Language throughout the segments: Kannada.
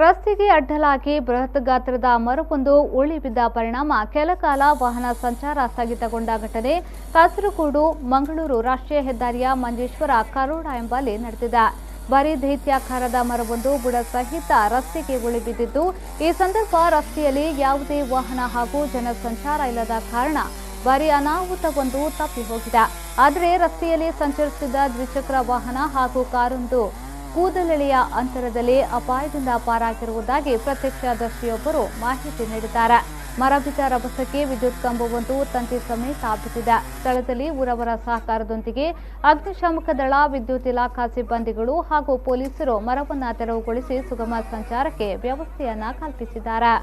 ರಸ್ತೆಗೆ ಅಡ್ಡಲಾಗಿ ಬೃಹತ್ ಗಾತ್ರದ ಮರವೊಂದು ಉರುಳಿ ಬಿದ್ದ ಪರಿಣಾಮ ಕೆಲಕಾಲ ವಾಹನ ಸಂಚಾರ ಸ್ಥಗಿತಗೊಂಡ ಘಟನೆ ಕಾಸರಗೋಡು ಮಂಗಳೂರು ರಾಷ್ಟ್ರೀಯ ಹೆದ್ದಾರಿಯ ಮಂಜೇಶ್ವರ ಕರೋಡ ಎಂಬಲ್ಲಿ ನಡೆದಿದೆ. ಭಾರೀ ದೈತ್ಯಾಕಾರದ ಮರವೊಂದು ಬುಡ ಸಹಿತ ರಸ್ತೆಗೆ ಉರುಳಿ ಬಿದ್ದಿದ್ದು, ಈ ಸಂದರ್ಭ ರಸ್ತೆಯಲ್ಲಿ ಯಾವುದೇ ವಾಹನ ಹಾಗೂ ಜನಸಂಚಾರ ಇಲ್ಲದ ಕಾರಣ ಭಾರೀ ಅನಾಹುತವೊಂದು ತಪ್ಪಿ ಹೋಗಿದೆ. ಆದರೆ ರಸ್ತೆಯಲ್ಲಿ ಸಂಚರಿಸುತ್ತಿದ್ದ ದ್ವಿಚಕ್ರ ವಾಹನ ಹಾಗೂ ಕಾರೊಂದು ಕೂದಲೆಳೆಯ ಅಂತರದಲ್ಲಿ ಅಪಾಯದಿಂದ ಪಾರಾಗಿರುವುದಾಗಿ ಪ್ರತ್ಯಕ್ಷದರ್ಶಿಯೊಬ್ಬರು ಮಾಹಿತಿ ನೀಡಿದ್ದಾರೆ. ಮರ ಬಿದ್ದ ರಭಸಕ್ಕೆ ವಿದ್ಯುತ್ ಕಂಬವೊಂದು ತಂತಿ ಸಮೇತ ಬಿದ್ದಿದೆ. ಸ್ಥಳದಲ್ಲಿ ಊರವರ ಸಹಕಾರದೊಂದಿಗೆ ಅಗ್ನಿಶಾಮಕ ದಳ, ವಿದ್ಯುತ್ ಇಲಾಖಾ ಸಿಬ್ಬಂದಿಗಳು ಹಾಗೂ ಪೊಲೀಸರು ಮರವನ್ನು ತೆರವುಗೊಳಿಸಿ ಸುಗಮ ಸಂಚಾರಕ್ಕೆ ವ್ಯವಸ್ಥೆಯನ್ನ ಕಲ್ಪಿಸಿದ್ದಾರೆ.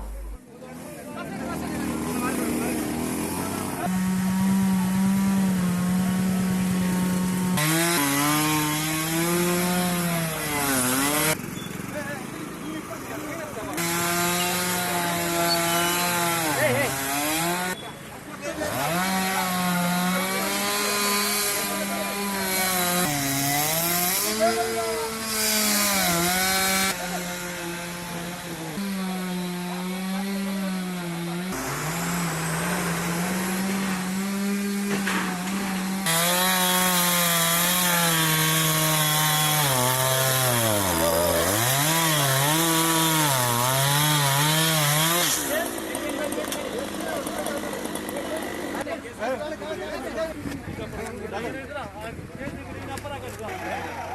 Dale.